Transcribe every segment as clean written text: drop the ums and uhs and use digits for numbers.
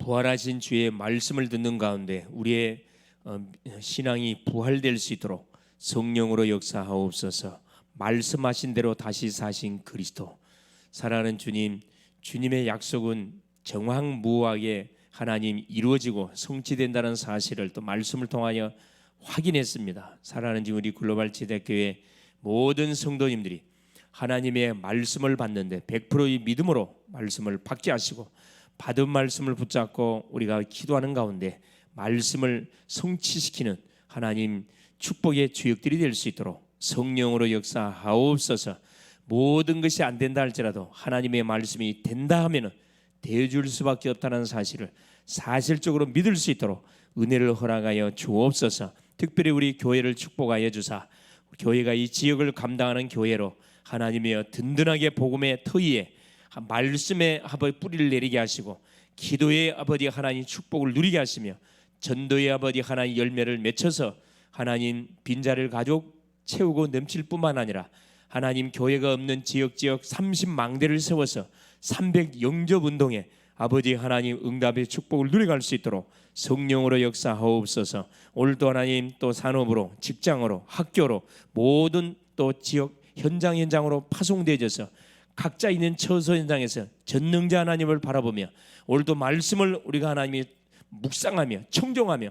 부활하신 주의 말씀을 듣는 가운데 우리의 신앙이 부활될 수 있도록 성령으로 역사하옵소서. 말씀하신 대로 다시 사신 그리스도, 사랑하는 주님, 주님의 약속은 정황무하게 하나님 이루어지고 성취된다는 사실을 또 말씀을 통하여 확인했습니다. 사랑하는 주님, 우리 글로벌 지대교회 모든 성도님들이 하나님의 말씀을 받는데 100%의 믿음으로 말씀을 받게 하시고, 받은 말씀을 붙잡고 우리가 기도하는 가운데 말씀을 성취시키는 하나님 축복의 주역들이 될 수 있도록 성령으로 역사하옵소서. 모든 것이 안 된다 할지라도 하나님의 말씀이 된다 하면은 되어줄 수밖에 없다는 사실을 사실적으로 믿을 수 있도록 은혜를 허락하여 주옵소서. 특별히 우리 교회를 축복하여 주사, 교회가 이 지역을 감당하는 교회로 하나님이여 든든하게 복음의 터 위에 말씀의 아버지 뿌리를 내리게 하시고, 기도의 아버지 하나님 축복을 누리게 하시며, 전도의 아버지 하나님 열매를 맺혀서 하나님 빈자리를 가족 채우고 넘칠 뿐만 아니라 하나님 교회가 없는 지역 30망대를 세워서 300 영접 운동에 아버지 하나님 응답의 축복을 누려갈 수 있도록 성령으로 역사하옵소서. 오늘도 하나님 또 산업으로, 직장으로, 학교로, 모든 또 지역 현장으로 파송되어져서 각자 있는 처소 현장에서 전능자 하나님을 바라보며 오늘도 말씀을 우리가 하나님이 묵상하며 청종하며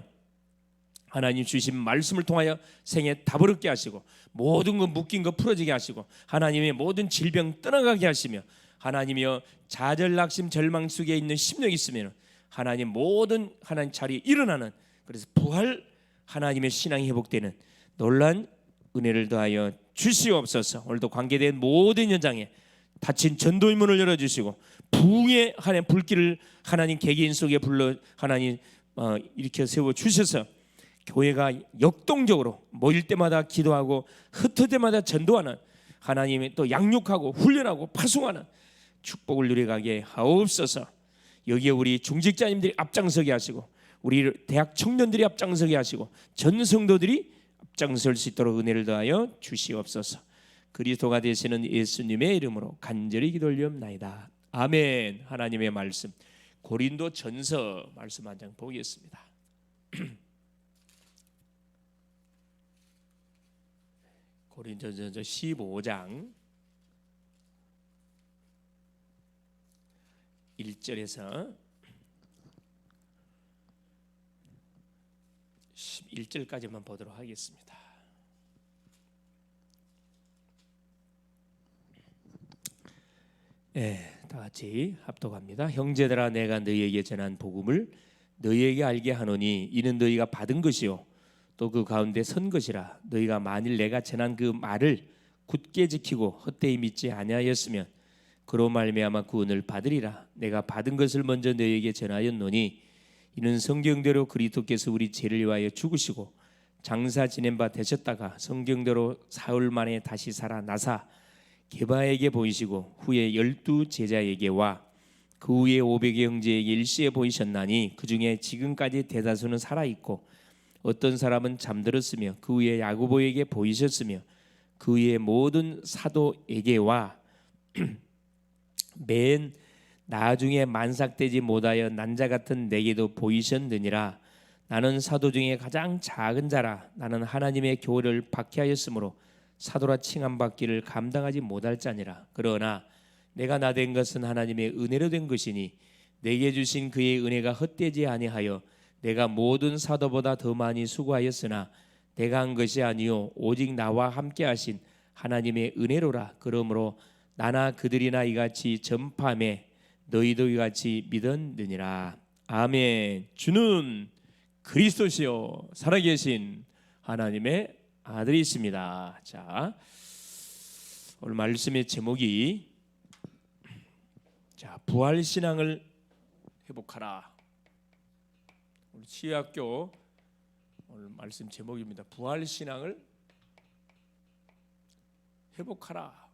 하나님 주신 말씀을 통하여 생에 답을 얻게 하시고, 모든 것 묶인 것 풀어지게 하시고, 하나님의 모든 질병 떠나가게 하시며, 하나님이여 좌절낙심 절망 속에 있는 심령이 있으면 하나님 모든 하나님 자리에 일어나는, 그래서 부활 하나님의 신앙이 회복되는 놀란 은혜를 더하여 주시옵소서. 오늘도 관계된 모든 현장에 닫힌 전도의 문을 열어주시고, 부흥의 하나님 불길을 하나님 개개인 속에 불러 하나님 일으켜 세워 주셔서 교회가 역동적으로 모일 때마다 기도하고 흩을 때마다 전도하는, 하나님이 또 양육하고 훈련하고 파송하는 축복을 누려가게 하옵소서. 여기에 우리 중직자님들이 앞장서게 하시고, 우리 대학 청년들이 앞장서게 하시고, 전 성도들이 앞장설 수 있도록 은혜를 더하여 주시옵소서. 그리스도가 되시는 예수님의 이름으로 간절히 기도 올리옵나이다. 아멘. 하나님의 말씀 고린도 전서 말씀 한 장 보겠습니다. 고린도전서 15장 1절에서 11절까지만 보도록 하겠습니다. 다 같이 합독합니다. 형제들아, 내가 너희에게 전한 복음을 너희에게 알게 하노니 이는 너희가 받은 것이요 또 그 가운데 선 것이라. 너희가 만일 내가 전한 그 말을 굳게 지키고 헛되이 믿지 아니하였으면 그로 말미암아 구원을 받으리라. 내가 받은 것을 먼저 너희에게 전하였노니 이는 성경대로 그리스도께서 우리 죄를 위하여 죽으시고 장사 지낸 바 되셨다가 성경대로 사흘 만에 다시 살아나사 게바에게 보이시고 후에 12 제자에게와 그 후에 500의 형제에게 일시에 보이셨나니 그 중에 지금까지 대다수는 살아있고 어떤 사람은 잠들었으며 그 후에 야고보에게 보이셨으며 그 후에 모든 사도에게와 맨 나중에 만삭되지 못하여 난자 같은 내게도 보이셨느니라. 나는 사도 중에 가장 작은 자라. 나는 하나님의 교회를 박해하였으므로 사도라 칭함받기를 감당하지 못할 자니라. 그러나 내가 나된 것은 하나님의 은혜로 된 것이니 내게 주신 그의 은혜가 헛되지 아니하여 내가 모든 사도보다 더 많이 수고하였으나 내가 한 것이 아니요 오직 나와 함께 하신 하나님의 은혜로라. 그러므로 나나 그들이나 이같이 전파하매 너희도 이같이 믿었느니라. 아멘. 주는 그리스도시요 살아계신 하나님의 아들이십니다. 자, 오늘 말씀의 제목이 부활신앙을 회복하라. 우리 치유학교 오늘 말씀 제목입니다. 부활신앙을 회복하라.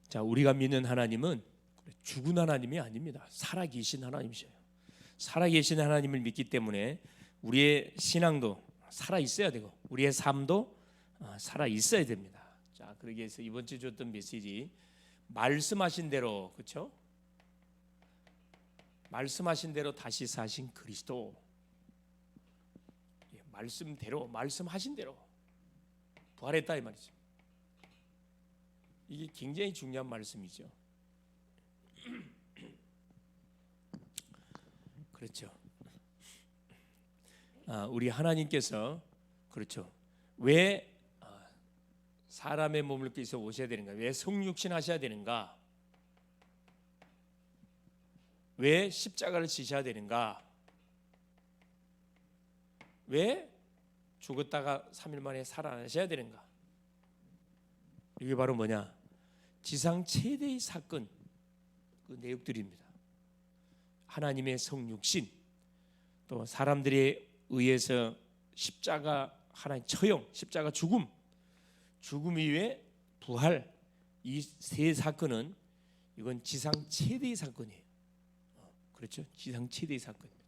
자, 우리가 믿는 하나님은 죽은 하나님이 아닙니다. 살아계신 하나님이셔요. 살아계신 하나님을 믿기 때문에 우리의 신앙도 살아 있어야 되고 우리의 삶도 살아 있어야 됩니다. 자, 그러기 위해서 이번 주에 줬던 메시지 말씀하신 대로, 그렇죠? 말씀하신 대로 다시 사신 그리스도. 말씀대로, 말씀하신 대로 부활했다 이 말이죠. 이게 굉장히 중요한 말씀이죠. 그렇죠. 우리 하나님께서, 그렇죠, 왜 사람의 몸을 입고 오셔야 되는가? 왜 성육신 하셔야 되는가? 왜 십자가를 지셔야 되는가? 왜 죽었다가 3일 만에 살아나셔야 되는가? 이게 바로 뭐냐? 지상 최대의 사건, 그 내용들입니다. 하나님의 성육신, 또 사람들에 의해서 십자가, 하나님 처형, 십자가 죽음, 죽음 이후에 부활, 이 세 사건은 이건 지상 최대의 사건이에요. 그렇죠? 지상 최대의 사건입니다.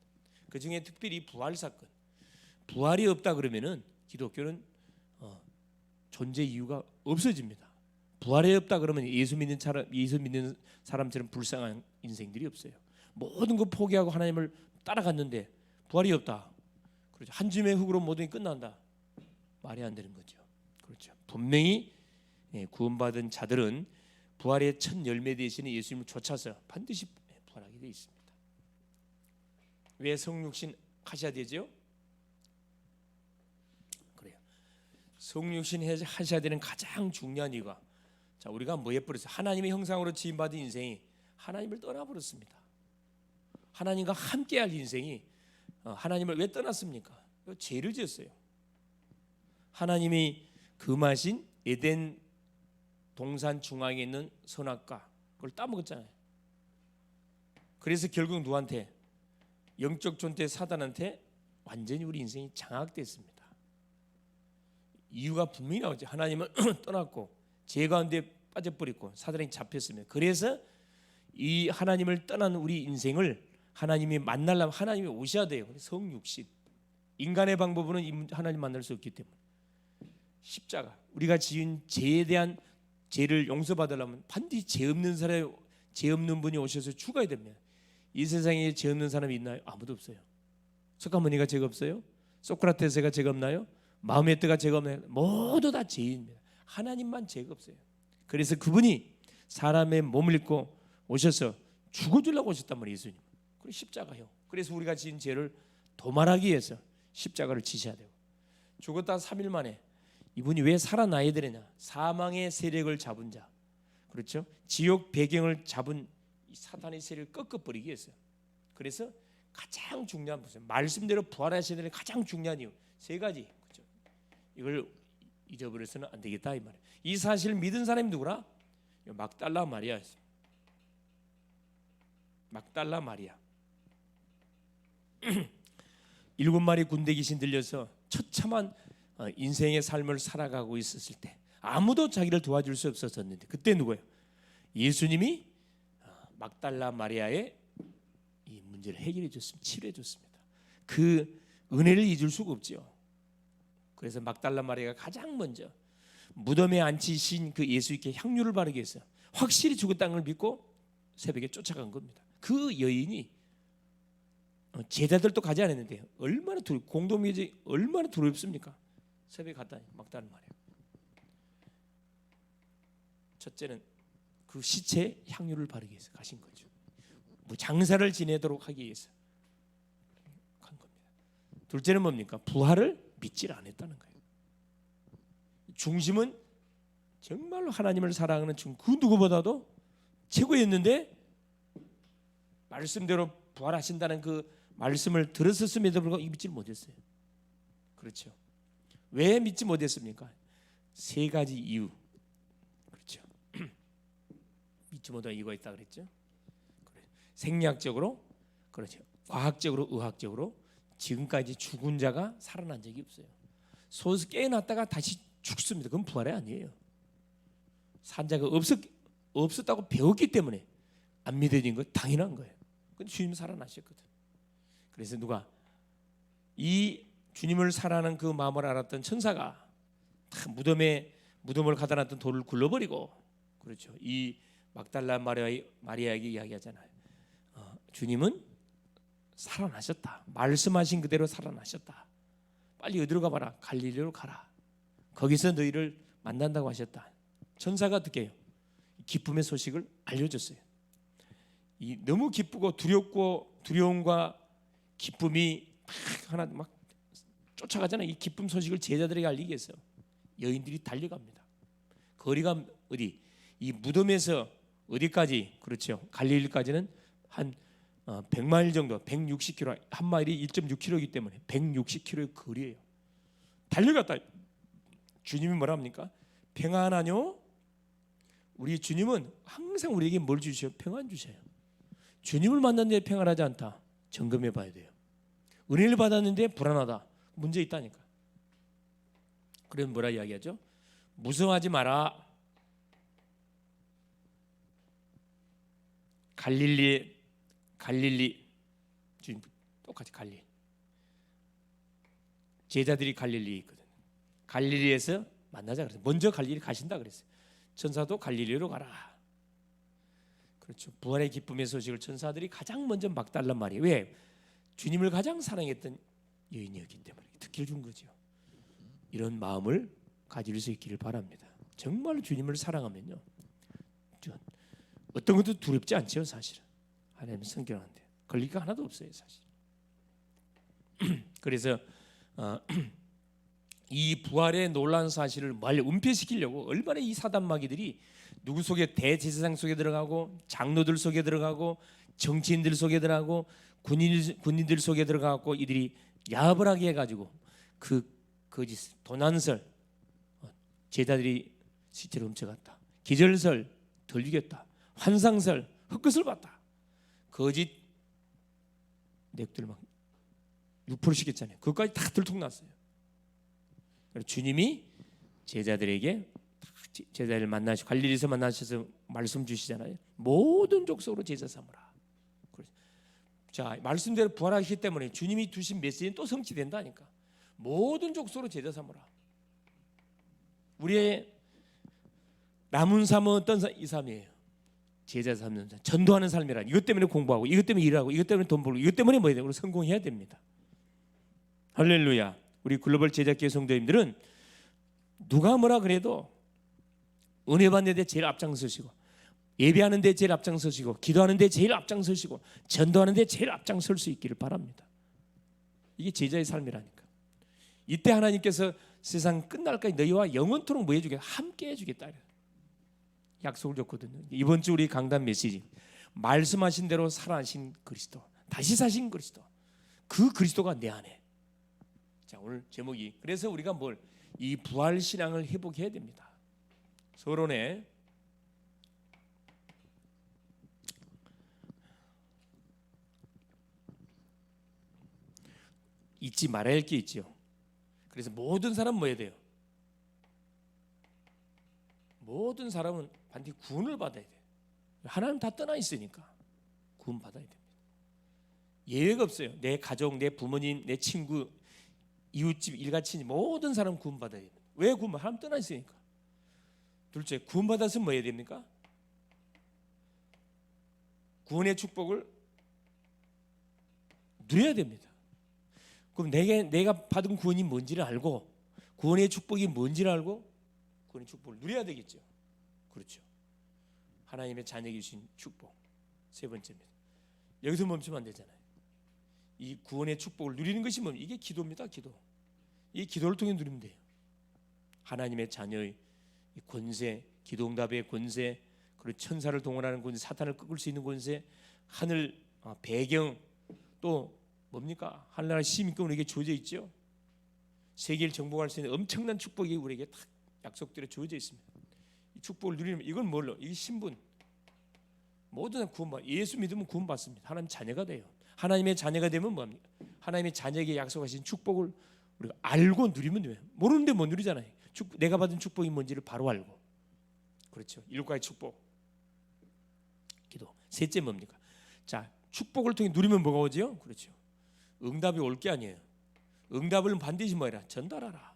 그 중에 특별히 부활 사건. 부활이 없다 그러면은 기독교는 존재 이유가 없어집니다. 부활이 없다 그러면 예수 믿는 사람처럼 불쌍한 인생들이 없어요. 모든 거 포기하고 하나님을 따라갔는데 부활이 없다. 그렇죠. 한 줌의 흙으로 모든 게 끝난다. 말이 안 되는 거죠. 그렇죠. 분명히 구원받은 자들은 부활의 첫 열매 되시는 예수님을 쫓아서 반드시 부활하게 되어 있습니다. 왜 성육신 하셔야 되죠? 그래요. 성육신 하셔야 되는 가장 중요한 이유가, 자, 우리가 뭐에 버렸어요? 하나님의 형상으로 지음받은 인생이 하나님을 떠나버렸습니다. 하나님과 함께할 인생이 하나님을 왜 떠났습니까? 죄를 지었어요. 하나님이 금하신 에덴 동산 중앙에 있는 선악과 그걸 따먹었잖아요. 그래서 결국 누구한테? 영적 존재 사단한테 완전히 우리 인생이 장악됐습니다. 이유가 분명히 나오죠. 하나님을 떠났고 죄 가운데 빠져버렸고 사단이 잡혔습니다. 그래서 이 하나님을 떠난 우리 인생을 하나님이 만나려면 하나님이 오셔야 돼요. 성육신. 인간의 방법으로는 하나님 만날 수 없기 때문에 십자가, 우리가 지은 죄에 대한 죄를 용서받으려면 반드시 죄 없는 분이 오셔서 죽어야 됩니다. 이 세상에 죄 없는 사람이 있나요? 아무도 없어요. 석가모니가 죄가 없어요? 소크라테스가 죄가 없나요? 마호메트가 죄가 없나요? 모두 다 죄인입니다. 하나님만 죄가 없어요. 그래서 그분이 사람의 몸을 입고 오셔서 죽어주려고 오셨단 말이에요. 예수님. 그리고 십자가요. 그래서 우리가 지은 죄를 도말하기 위해서 십자가를 지셔야 되고, 죽었다 3일 만에 이분이 왜 살아나야 되느냐? 사망의 세력을 잡은 자, 그렇죠? 지옥 배경을 잡은 이 사탄의 세력을 꺾어버리기 위해서. 그래서 가장 중요한 것은 말씀대로 부활하셔야 되는 가장 중요한 이유 세 가지. 그렇죠? 이걸 잊어버려서는 안 되겠다 이 말이에요. 이 사실을 믿은 사람이 누구라? 막달라 마리아였어요. 막달라 마리아. 7마리 군대 귀신 들려서 처참한 인생의 삶을 살아가고 있었을 때 아무도 자기를 도와줄 수 없었는데 그때 누구예요? 예수님이 막달라 마리아의 이 문제를 해결해 줬습니다. 치료해 줬습니다. 그 은혜를 잊을 수가 없죠. 그래서 막달라 마리아가 가장 먼저 무덤에 앉히신 그 예수님께 향유를 바르게 해서 확실히 죽었다는 걸 믿고 새벽에 쫓아간 겁니다. 그 여인이 제자들도 가지 않았는데 얼마나 공동묘지 얼마나 두렵습니까? 새벽에 갔다니 막달라 마리아. 첫째는 그 시체에 향유를 바르기 위해서 가신 거죠. 뭐 장사를 지내도록 하기 위해서 간 겁니다. 둘째는 뭡니까? 부활을 믿질 않았다는 거예요. 중심은 정말로 하나님을 사랑하는 그 누구보다도 최고였는데 말씀대로 부활하신다는 그 말씀을 들었었음에도 불구하고 믿지 못했어요. 그렇죠. 왜 믿지 못했습니까? 세 가지 이유. 그렇죠. 믿지 못한 이유가 있다 그랬죠. 생리학적으로, 그렇죠. 과학적으로, 의학적으로 지금까지 죽은 자가 살아난 적이 없어요. 소에서 깨어났다가 다시 죽습니다. 그건 부활이 아니에요. 산자가 없었다고 배웠기 때문에 안 믿어진 거 당연한 거예요. 근데 주님 살아나셨거든. 그래서 누가 이 주님을 사랑하는 그 마음을 알았던 천사가 다 무덤을 가다 놨던 돌을 굴러버리고, 그렇죠, 이 막달라 마리아에게 이야기하잖아요. 주님은 살아나셨다. 말씀하신 그대로 살아나셨다. 빨리 어디로 가봐라. 갈릴리로 가라. 거기서 너희를 만난다고 하셨다. 천사가 어떻게 해요? 기쁨의 소식을 알려줬어요. 이 너무 기쁘고 두려움과 기쁨이 막 쫓아가잖아요. 이 기쁨 소식을 제자들에게 알리기 위해서 여인들이 달려갑니다. 거리가 어디? 이 무덤에서 어디까지? 그렇죠, 갈릴리까지는 한 100마일 정도, 160km, 한 마일이 1.6km이기 때문에 160km의 거리예요. 달려갔다. 주님이 뭐라 합니까? 평안하뇨? 우리 주님은 항상 우리에게 뭘 주셔요? 평안 주셔요. 주님을 만났는데 평안하지 않다. 점검해 봐야 돼요. 은혜를 받았는데 불안하다. 문제 있다니까. 그래서 뭐라 이야기하죠? 무서워하지 마라. 갈릴리 주님 똑같이 갈릴. 제자들이 갈릴리에 있거든. 갈릴리에서 만나자 그랬어요. 먼저 갈릴리 가신다 그랬어요. 천사도 갈릴리로 가라. 그렇죠. 부활의 기쁨의 소식을 천사들이 가장 먼저 막 달란 말이에요. 왜? 주님을 가장 사랑했던 여인이었기 때문에 특기를 준 거죠. 이런 마음을 가질 수 있기를 바랍니다. 정말 주님을 사랑하면요, 어떤 것도 두렵지 않죠. 사실은 하나님의 성결한데 걸릴 게 하나도 없어요. 사실. 그래서 이 부활의 놀라운 사실을 은폐시키려고 얼마나 이 사단마귀들이 누구 속에, 대제사장 속에 들어가고 장로들 속에 들어가고 정치인들 속에 들어가고 군인들 속에 들어가고 이들이 야합을 하게 해가지고 그 거짓 도난설, 제자들이 시체를 훔쳐갔다, 기절설 덜 죽였다, 환상설 헛것을 봤다, 거짓 넥들 막 유포시켰잖아요. 그것까지 다 들통났어요. 주님이 제자들에게, 제자를 만나시고 갈릴리에서 만나셔서 말씀 주시잖아요. 모든 족속으로 제자 삼으라. 자, 말씀대로 부활하시기 때문에 주님이 두신 메시지는 또 성취된다니까. 모든 족속으로 제자 삼으라. 우리의 남은 삶은 어떤 이 삶이에요? 제자 삼는 삶, 전도하는 삶이라. 이것 때문에 공부하고, 이것 때문에 일하고, 이것 때문에 돈 벌고, 이것 때문에 뭐 해야 되고 성공해야 됩니다. 할렐루야. 우리 글로벌 제자교회 성도님들은 누가 뭐라 그래도 은혜 받는 데 제일 앞장서시고, 예배하는 데 제일 앞장서시고, 기도하는 데 제일 앞장서시고, 전도하는 데 제일 앞장설 수 있기를 바랍니다. 이게 제자의 삶이라니까. 이때 하나님께서 세상 끝날까지 너희와 영원토록 뭐 해주겠다? 함께 해주겠다. 약속을 줬거든요. 이번 주 우리 강단 메시지, 말씀하신 대로 살아신 그리스도, 다시 사신 그리스도, 그 그리스도가 내 안에. 자, 오늘 제목이, 그래서 우리가 이 부활 신앙을 회복해야 됩니다. 서론에 잊지 말아야 할 게 있죠. 그래서 모든 사람은 뭐 해야 돼요? 모든 사람은 반드시 구원을 받아야 돼요. 하나님 다 떠나 있으니까 구원 받아야 됩니다. 예외가 없어요. 내 가족, 내 부모님, 내 친구, 이웃집, 일가친이 모든 사람 구원 받아야 됩니다. 왜 구원? 하나님 떠나 있으니까. 둘째, 구원 받아서 뭐 해야 됩니까? 구원의 축복을 누려야 됩니다. 그럼 내가 받은 구원이 뭔지를 알고, 구원의 축복이 뭔지를 알고 구원의 축복을 누려야 되겠죠. 그렇죠. 하나님의 자녀에게 주신 축복. 세 번째입니다. 여기서 멈추면 안 되잖아요. 이 구원의 축복을 누리는 것이 뭡니까? 이게 기도입니다. 기도. 이 기도를 통해 누리면 돼요. 하나님의 자녀의 권세, 기도응답의 권세, 그리고 천사를 동원하는 권세, 사탄을 꺾을 수 있는 권세, 하늘 배경, 또 뭡니까? 하늘나라 시민권 우리에게 주어져 있죠. 세계를 정복할 수 있는 엄청난 축복이 우리에게 다 약속대로 주어져 있습니다. 이 축복을 누리면 이건 뭘로? 이 신분. 모든 구원받. 예수 믿으면 구원받습니다. 하나님 자녀가 돼요. 하나님의 자녀가 되면 뭐합니까? 하나님의 자녀에게 약속하신 축복을 우리가 알고 누리면 돼요. 모르는데 못 누리잖아요. 내가 받은 축복이 뭔지를 바로 알고. 그렇죠. 일과의 축복. 기도. 셋째 뭡니까? 자, 축복을 통해 누리면 뭐가 오죠? 그렇죠. 응답이 올 게 아니에요. 응답을 반드시 뭐해라? 전달하라.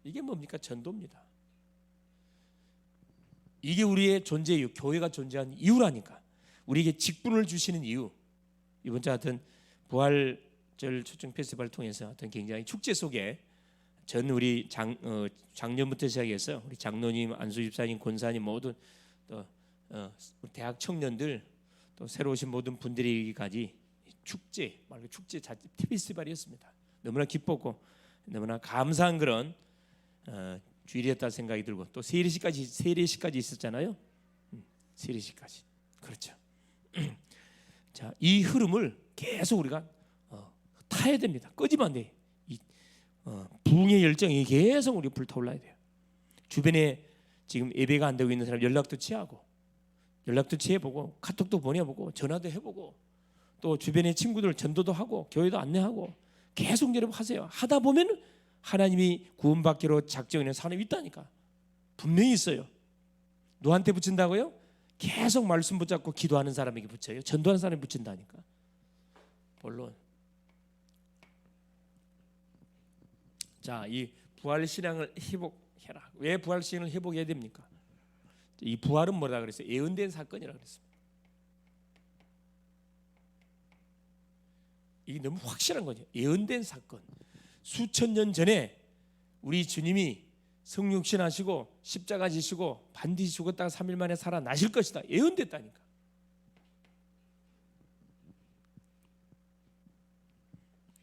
이게 뭡니까? 전도입니다. 이게 우리의 존재 이유, 교회가 존재한 이유라니까. 우리에게 직분을 주시는 이유. 이번 주 하여튼 부활절 초청 페스티벌을 통해서 하여튼 굉장히 축제 속에 전 우리 작년부터 시작해서 우리 장로님, 안수 집사님, 권사님 모든 또 대학 청년들 또 새로 오신 모든 분들에게까지 축제, 말로 축제 자체 페스티벌이었습니다. 너무나 기뻤고 너무나 감사한 그런 주일이었다 생각이 들고 또 세례식까지 있었잖아요. 세례식까지. 그렇죠. 자, 이 흐름을 계속 우리가 타야 됩니다. 끄지면 안 돼. 이 부흥의 열정이 계속 우리 불타올라야 돼요. 주변에 지금 예배가 안 되고 있는 사람 연락도 취해보고 카톡도 보내보고 전화도 해보고 또 주변의 친구들 전도도 하고 교회도 안내하고 계속 여러분 하세요. 하다 보면 하나님이 구원받기로 작정하는 사람이 있다니까. 분명히 있어요. 누구한테 붙인다고요? 계속 말씀 붙잡고 기도하는 사람에게 붙여요. 전도하는 사람에 붙인다니까. 본론. 자, 이 부활 신앙을 회복해라. 왜 부활 신앙을 회복해야 됩니까? 이 부활은 뭐라 그랬어요? 예언된 사건이라 그랬습니다. 이게 너무 확실한 거죠. 예언된 사건. 수천 년 전에 우리 주님이 성육신하시고 십자가 지시고 반드시 죽었다가 3일 만에 살아나실 것이다. 예언됐다니까.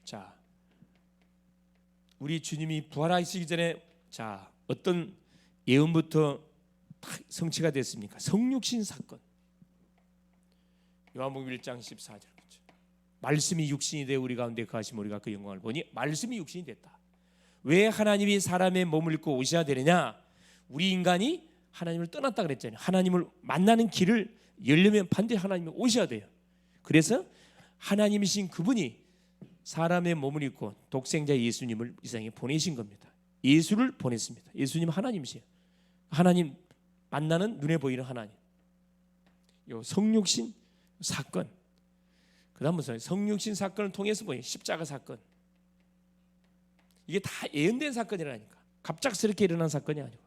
자, 우리 주님이 부활하시기 전에 자 어떤 예언부터 성취가 됐습니까? 성육신 사건. 요한복음 1장 14절. 말씀이 육신이 되어 우리 가운데 거하시며 우리가 그 영광을 보니 말씀이 육신이 됐다. 왜 하나님이 사람의 몸을 입고 오셔야 되느냐? 우리 인간이 하나님을 떠났다 그랬잖아요. 하나님을 만나는 길을 열려면 반드시 하나님이 오셔야 돼요. 그래서 하나님이신 그분이 사람의 몸을 입고 독생자 예수님을 이 세상에 보내신 겁니다. 예수를 보냈습니다. 예수님 하나님이세요. 하나님 만나는 눈에 보이는 하나님. 요 성육신 사건. 그다음 무슨 성육신 사건을 통해서 뭐예요? 십자가 사건. 이게 다 예언된 사건이라니까. 갑작스럽게 일어난 사건이 아니고.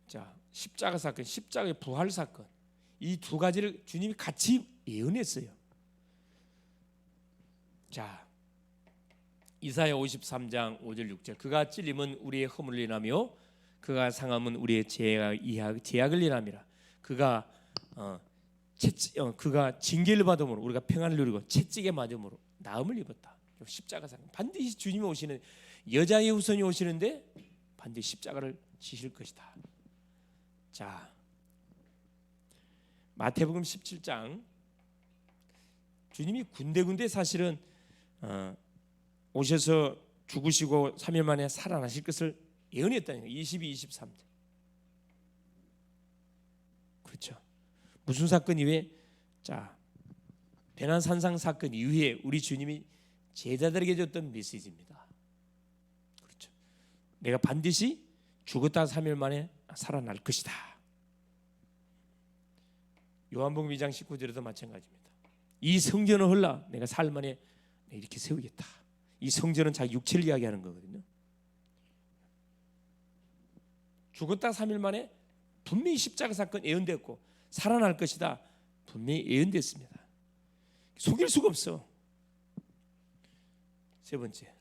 자, 십자가 사건, 십자가의 부활 사건. 이 두 가지를 주님이 같이 예언했어요. 자, 이사야 53장 5절 6절. 그가 찔림은 우리의 허물을 인하며 그가 상함은 우리의 죄악을 인함이라. 그가 징계를 받음으로 우리가 평안을 누리고 채찍에 맞음으로 나음을 입었다. 십자가 사건. 반드시 주님이 오시는 여자의 후손이 오시는데 반드시 십자가를 지실 것이다. 자, 마태복음 17장. 주님이 군데군데 사실은 오셔서 죽으시고 3일 만에 살아나실 것을 예언했다니까. 22, 23절. 그렇죠. 무슨 사건 이후에? 자, 배난산상 사건 이후에 우리 주님이 제자들에게 줬던 메시지입니다. 그렇죠. 내가 반드시 죽었다 3일 만에 살아날 것이다. 요한복음 2장 19절에도 마찬가지입니다. 이 성전을 헐라 내가 4일 만에 이렇게 세우겠다. 이 성전은 자기 육체를 이야기하는 거거든요. 죽었다 3일 만에 분명히 십자가 사건 예언됐고 살아날 것이다. 분명히 예언됐습니다. 속일 수가 없어. 세 번째.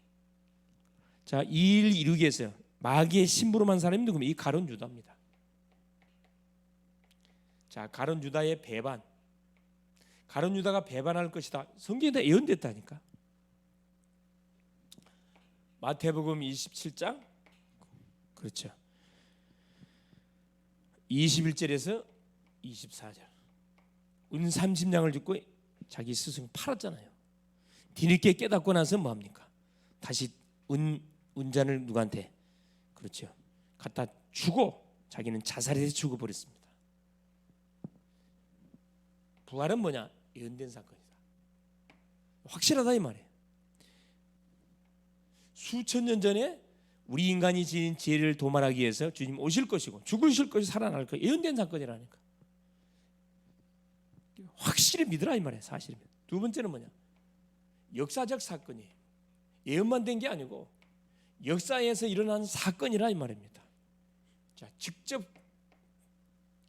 자, 이 일 이루기 위해서 마귀의 심부름한 사람이 누구면 이 가룟 유다입니다. 자, 가룟 유다의 배반. 가룟 유다가 배반할 것이다. 성경에 다 예언됐다니까. 마태복음 27장. 그렇죠. 21절에서 24절. 은 30냥을 줍고 자기 스승 팔았잖아요. 뒤늦게 깨닫고 나서 뭐합니까? 다시 은잔을 누구한테? 그렇죠. 갖다 주고 자기는 자살해서 죽어버렸습니다. 부활은 뭐냐? 예언된 사건이다. 확실하다 이 말이에요. 수천 년 전에 우리 인간이 지은 죄를 도말하기 위해서 주님 오실 것이고 죽으실 것이 살아날 것 예언된 사건이라니까. 확실히 믿으라 이 말이에요. 사실입니다. 두 번째는 뭐냐? 역사적 사건이에요. 예언만 된 게 아니고 역사에서 일어난 사건이라 이 말입니다. 자, 직접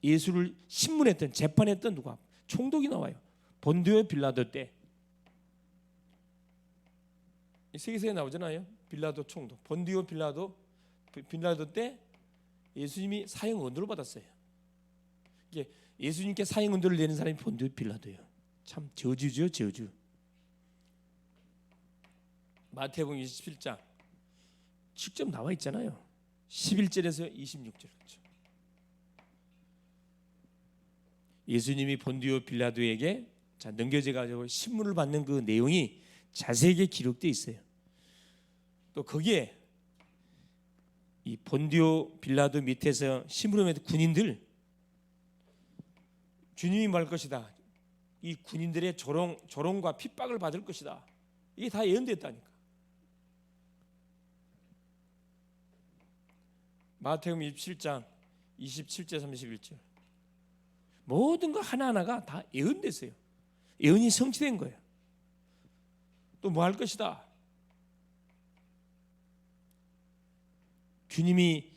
예수를 신문했던 재판했던 누가? 총독이 나와요. 본디오 빌라도 때. 세계사에 나오잖아요. 빌라도 총독. 본디오 빌라도 때 예수님이 사형 언도를 받았어요. 이게 예수님께 사형 언도를 내는 사람이 본디오 빌라도예요. 참 저주죠, 저주. 마태복음 27장 직접 나와 있잖아요. 11절에서 26절. 그렇죠. 예수님이 본디오 빌라도에게 넘겨져 가지고 신문을 받는 그 내용이 자세하게 기록되어 있어요. 또 거기에 이 본디오 빌라도 밑에서 신문을 받은 군인들, 주님이 말 것이다. 이 군인들의 조롱과 핍박을 받을 것이다. 이게 다 예언됐다니까. 마태복음 27장 27절 31절. 모든 거 하나하나가 다 예언됐어요. 예언이 성취된 거예요. 또 뭐 할 것이다. 주님이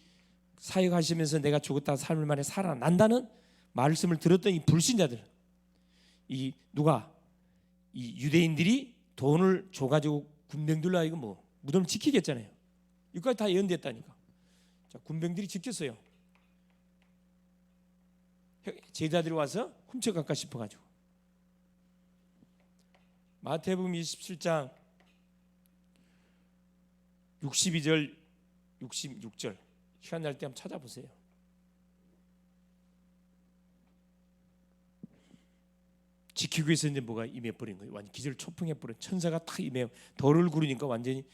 사역하시면서 내가 죽었다 3일 만에 살아난다는 말씀을 들었던 이 불신자들, 이 유대인들이 돈을 줘가지고 군병들로 이거 뭐 무덤을 지키겠잖아요. 이거까지 다 예언됐다니까. 자, 군병들이 지켰어요. 제자들이 와서 훔쳐갈까 싶어가지고. 마태복음 27장 62절 66절 시간 날 때 한번 찾아보세요. 지키기 위해서 이제 뭐가 임해버린 거예요. 완전 기절 초풍해버린 천사가 탁 임해 덜을 구르니까 완전히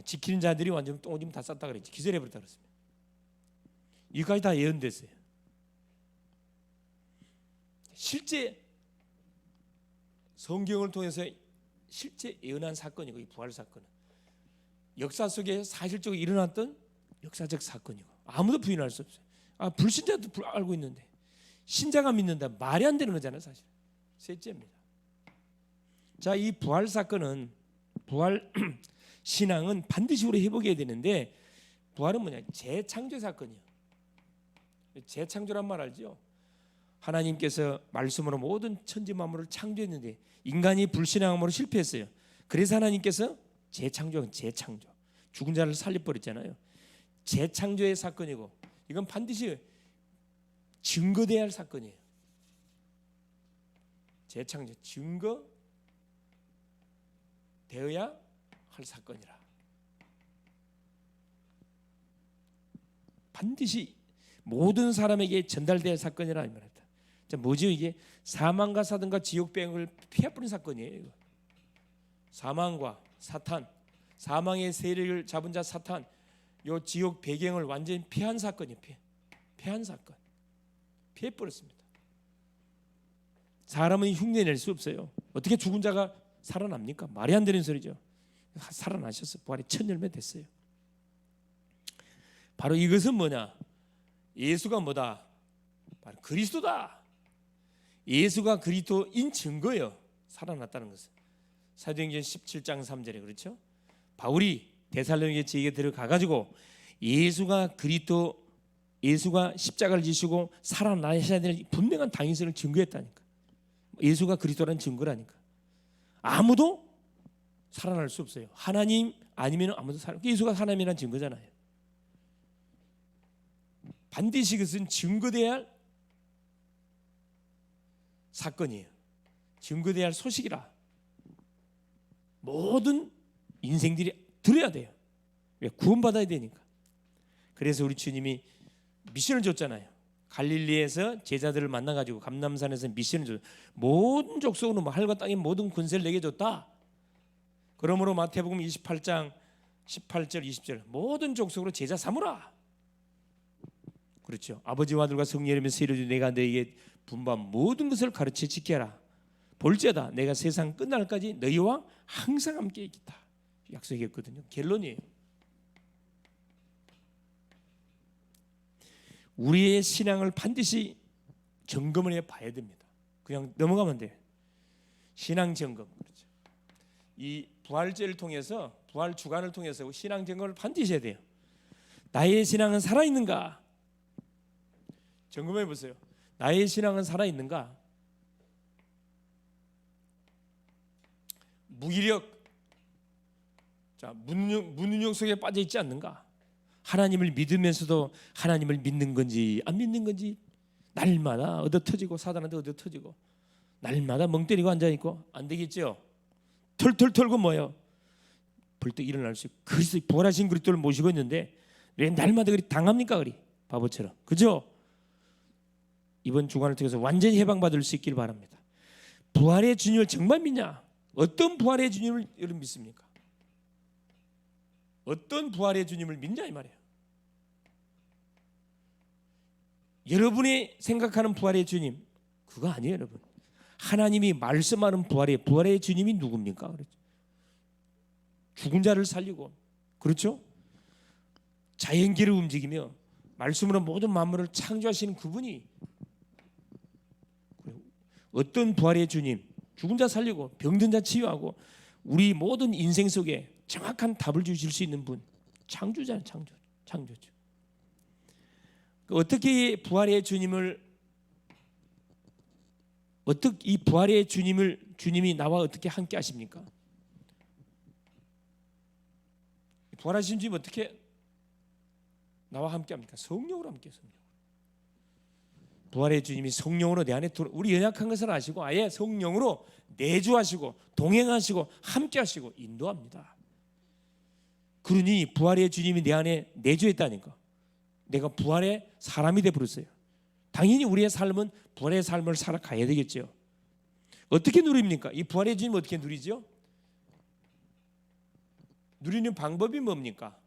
지키는 자들이 완전 똥오줌 다 쌌다 그랬지. 기절해버렸다 그랬습니다. 이까지 다 예언됐어요. 실제 성경을 통해서 실제 예언한 사건이고, 이 부활 사건은 역사 속에 사실적으로 일어났던 역사적 사건이고 아무도 부인할 수 없어요. 불신자도 알고 있는데 신자가 믿는다 말이 안 되는 거잖아요. 사실 셋째입니다. 자, 이 부활 사건은, 부활 신앙은 반드시 우리 회복해야 되는데, 부활은 뭐냐? 재창조 사건이에요. 재창조란 말 알죠? 하나님께서 말씀으로 모든 천지 만물을 창조했는데 인간이 불신앙함으로 실패했어요. 그래서 하나님께서 재창조, 죽은 자를 살려버렸잖아요. 재창조의 사건이고, 이건 반드시 증거돼야 할 사건이에요. 재창조, 증거되어야 할 사건이라. 반드시 모든 사람에게 전달돼야 할 사건이라 이 말입니다. 자, 뭐죠 이게? 사망과 사단과 지옥병을 피해버린 사건이에요. 이거. 사망과 사탄, 사망의 세력을 잡은 자 사탄, 요 지옥 배경을 완전히 피한 사건이에요. 피한 사건, 피해버렸습니다. 사람은 흉내낼 수 없어요. 어떻게 죽은 자가 살아납니까? 말이 안 되는 소리죠. 살아나셨어요. 부활이 첫 열매 됐어요. 바로 이것은 뭐냐? 예수가 뭐다? 바로 그리스도다. 예수가 그리스도인 증거예요. 살아났다는 것은. 사도행전 17장 3절에 그렇죠? 바울이 데살로니게 지역에 들어가 가지고 예수가 십자가를 지시고 살아나셔야 되는 분명한 당위성을 증거했다니까. 예수가 그리스도라는 증거라니까. 아무도 살아날 수 없어요. 하나님 아니면 아무도 예수가 하나님이라는 증거잖아요. 반드시 그것은 증거돼야 할 사건이에요. 증거돼야 할 소식이라. 모든 인생들이 들어야 돼요. 왜? 구원받아야 되니까. 그래서 우리 주님이 미션을 줬잖아요. 갈릴리에서 제자들을 만나가지고 감람산에서 미션을 줬어요. 모든 족속으로 하늘과 땅의 모든 군세를 내게 줬다. 그러므로 마태복음 28장 18절 20절 모든 족속으로 제자 삼으라. 그렇죠. 아버지와 아들과 성령의 이름으로 세례주 내가 너에게 분부한 모든 것을 가르쳐 지켜라. 볼지어다 내가 세상 끝날까지 너희와 항상 함께 있겠다. 약속했거든요. 결론이에요. 우리의 신앙을 반드시 점검을 해 봐야 됩니다. 그냥 넘어가면 돼요. 신앙 점검. 그렇죠. 이 부활제를 통해서, 부활 주간을 통해서 신앙 점검을 반드시 해야 돼요. 나의 신앙은 살아있는가? 점검해 보세요. 나의 신앙은 살아있는가? 무기력, 자, 무능력 속에 빠져 있지 않는가? 하나님을 믿으면서도 하나님을 믿는 건지 안 믿는 건지 날마다 얻어터지고 사단한테 얻어터지고 날마다 멍 때리고 앉아있고 안 되겠죠? 털털 털고 뭐예요? 벌떡 일어날 수 있고 그리스도 부활하신 그리스도를 모시고 있는데 왜 날마다 그리 당합니까? 그리 바보처럼, 그죠? 이번 주간을 통해서 완전히 해방받을 수 있길 바랍니다. 부활의 주님을 정말 믿냐? 어떤 부활의 주님을 여러분 믿습니까? 어떤 부활의 주님을 믿냐 이 말이에요. 여러분이 생각하는 부활의 주님 그거 아니에요, 여러분. 하나님이 말씀하는 부활의 주님이 누굽니까? 그렇죠? 죽은 자를 살리고, 그렇죠? 자연계를 움직이며 말씀으로 모든 만물을 창조하시는 그분이 어떤 부활의 주님, 죽은 자 살리고 병든 자 치유하고 우리 모든 인생 속에 정확한 답을 주실 수 있는 분, 창조자는 창조죠. 어떻게 부활의 주님을, 어떻게 이 부활의 주님이 나와 어떻게 함께 하십니까? 부활하신 주님 어떻게 나와 함께 합니까? 성령으로 함께. 성령. 부활의 주님이 성령으로 내 안에 우리 연약한 것을 아시고 아예 성령으로 내주하시고 동행하시고 함께 하시고 인도합니다. 그러니 부활의 주님이 내 안에 내주했다니까. 내가 부활의 사람이 되어버렸어요. 당연히 우리의 삶은 부활의 삶을 살아가야 되겠죠. 어떻게 누립니까? 이 부활의 주님 어떻게 누리죠? 누리는 방법이 뭡니까?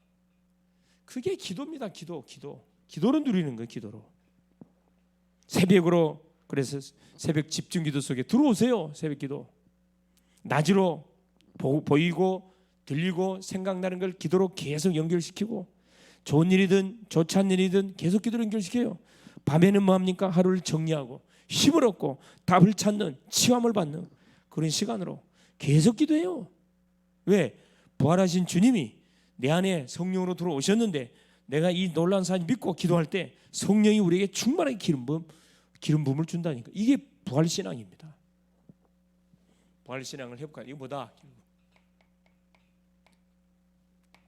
그게 기도입니다. 기도로 누리는 거예요. 기도로. 새벽으로, 그래서 새벽 집중기도 속에 들어오세요. 새벽기도. 낮으로 보이고 들리고 생각나는 걸 기도로 계속 연결시키고, 좋은 일이든 좋지 않은 일이든 계속 기도로 연결시켜요. 밤에는 뭐합니까? 하루를 정리하고 힘을 얻고 답을 찾는, 치유함을 받는 그런 시간으로 계속 기도해요. 왜? 부활하신 주님이 내 안에 성령으로 들어오셨는데 내가 이 놀라운 사실 믿고 기도할 때 성령이 우리에게 충만하게 기름 부음을 준다니까. 이게 부활신앙입니다. 부활신앙을 해볼까요? 이거 뭐다?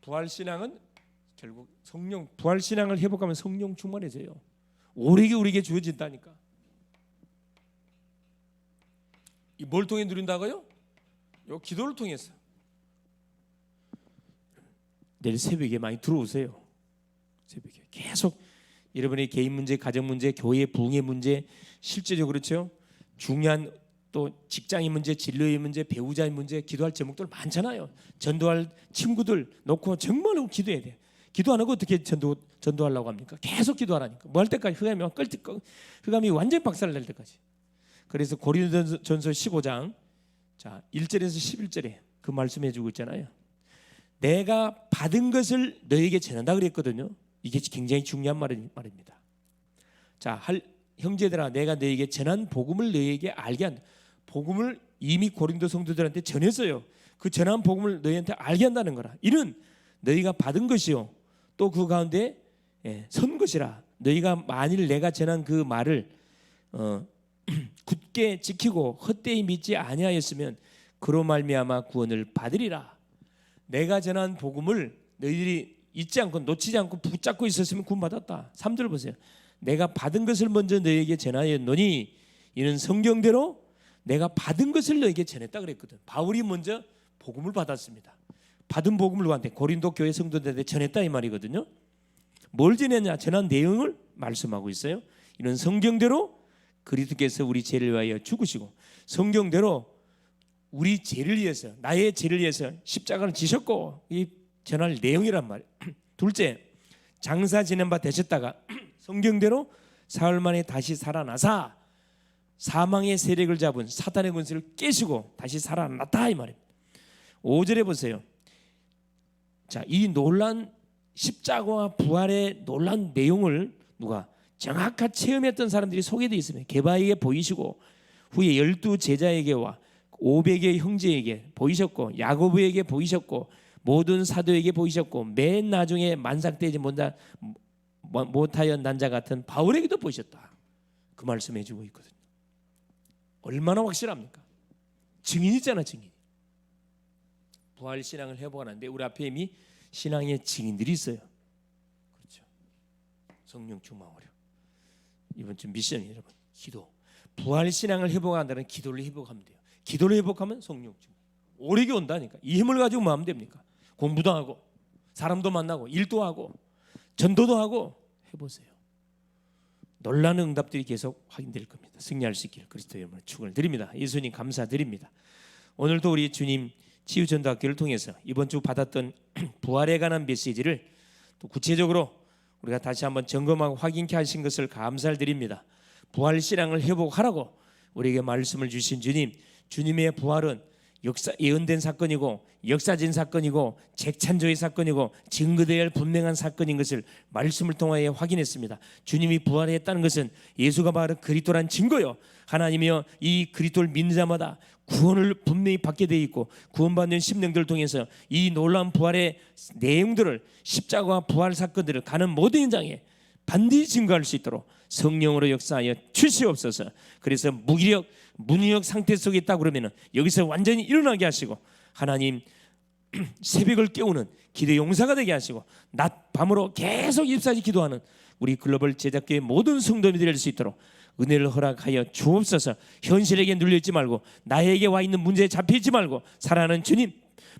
부활신앙은 결국 성령, 부활신앙을 회복하면 성령 충만해져요. 오래게 우리에게 주어진다니까. 이 뭘 통해 누린다고요? 요 기도를 통해서. 내일 새벽에 많이 들어오세요. 새벽에 계속 여러분의 개인 문제, 가정 문제, 교회 부흥의 문제, 실제적으로 그렇죠. 중요한 또 직장의 문제, 진로의 문제, 배우자의 문제, 기도할 제목들 많잖아요. 전도할 친구들 놓고 정말로 기도해야 돼요. 기도 안 하고 어떻게 전도하려고 합니까? 계속 기도하라니까. 뭐 할 때까지 흑암이 완전히 박살날 때까지. 그래서 고린도전서 15장 자 1절에서 11절에 그 말씀해 주고 있잖아요. 내가 받은 것을 너에게 전한다 그랬거든요. 이게 굉장히 중요한 말입니다. 자, 형제들아, 내가 너에게 전한 복음을 너에게 알게 한다. 복음을 이미 고린도 성도들한테 전했어요. 그 전한 복음을 너희한테 알게 한다는 거라. 이는 너희가 받은 것이요 또 그 가운데 선 것이라. 너희가 만일 내가 전한 그 말을 굳게 지키고 헛되이 믿지 아니하였으면 그로 말미암아 구원을 받으리라. 내가 전한 복음을 너희들이 잊지 않고 놓치지 않고 붙잡고 있었으면 구원받았다. 3절 보세요. 내가 받은 것을 먼저 너희에게 전하였노니 이는 성경대로 내가 받은 것을 너희에게 전했다 그랬거든. 바울이 먼저 복음을 받았습니다. 받은 복음을 누구한테? 고린도 교회 성도들한테 전했다 이 말이거든요. 뭘 전했냐? 전한 내용을 말씀하고 있어요. 이는 성경대로 그리스도께서 우리 죄를 위하여 죽으시고 성경대로 우리 죄를 위해서, 나의 죄를 위해서 십자가를 지셨고, 이 전할 내용이란 말이에요. 둘째, 장사 지낸 바 되셨다가 성경대로 사흘 만에 다시 살아나사 사망의 세력을 잡은 사탄의 권세를 깨시고 다시 살아났다 이 말입니다. 5절에 보세요. 자, 이 놀란 십자가와 부활의 놀란 내용을 누가 정확하게 체험했던 사람들이 소개되어 있습니다. 게바에게 보이시고 후에 12 제자에게와 500의 형제에게 보이셨고 야고보에게 보이셨고 모든 사도에게 보이셨고 맨 나중에 만삭되지 못하여 난 자 같은 바울에게도 보이셨다. 그 말씀해 주고 있거든요. 얼마나 확실합니까? 증인이잖아, 증인. 부활 신앙을 회복하는데 우리 앞에 이미 신앙의 증인들이 있어요. 그렇죠. 성령 충만하려. 이번 주 미션이 여러분 기도. 부활 신앙을 회복한다는 기도를 회복하면 돼요. 기도를 회복하면 성령 충만. 오력이 온다니까. 이 힘을 가지고 뭐 하면 됩니까? 공부도 하고 사람도 만나고 일도 하고 전도도 하고 해보세요. 놀라는 응답들이 계속 확인될 겁니다. 승리할 수 있기를 그리스도 이름으로 축원을 드립니다. 예수님 감사드립니다. 오늘도 우리 주님 치유전도학교를 통해서 이번 주 받았던 부활에 관한 메시지를 또 구체적으로 우리가 다시 한번 점검하고 확인케 하신 것을 감사를 드립니다. 부활 신앙을 회복하라고 우리에게 말씀을 주신 주님, 주님의 부활은 예언된 사건이고 역사진 사건이고 재창조의 사건이고 증거되어야 할 분명한 사건인 것을 말씀을 통하여 확인했습니다. 주님이 부활했다는 것은 예수가 바로 그리스도란 증거요. 하나님이여 이 그리스도를 믿는 자마다 구원을 분명히 받게 되어 있고 구원받는 심령들을 통해서 이 놀라운 부활의 내용들을 십자가와 부활 사건들을 가는 모든 현장에 반드시 증거할 수 있도록 성령으로 역사하여 주시옵소서. 그래서 무기력 상태 속에 있다 그러면은 여기서 완전히 일어나게 하시고 하나님 새벽을 깨우는 기도 용사가 되게 하시고 낮 밤으로 계속 24시 기도하는 우리 글로벌 제작교회 모든 성도님들이 될 수 있도록 은혜를 허락하여 주옵소서. 현실에게 눌려있지 말고 나에게 와 있는 문제에 잡혀있지 말고 살아가는 주님,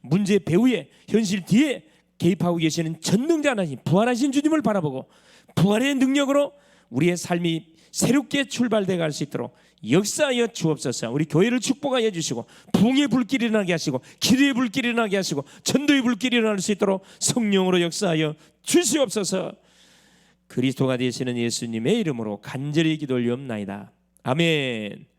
문제 배후에 현실 뒤에 개입하고 계시는 전능자 하나님, 부활하신 주님을 바라보고 부활의 능력으로 우리의 삶이 새롭게 출발되어 갈 수 있도록 역사하여 주옵소서. 우리 교회를 축복하여 주시고 부흥의 불길이 일어나게 하시고 기도의 불길이 일어나게 하시고 전도의 불길이 일어날 수 있도록 성령으로 역사하여 주시옵소서. 그리스도가 되시는 예수님의 이름으로 간절히 기도 올리옵나이다. 아멘.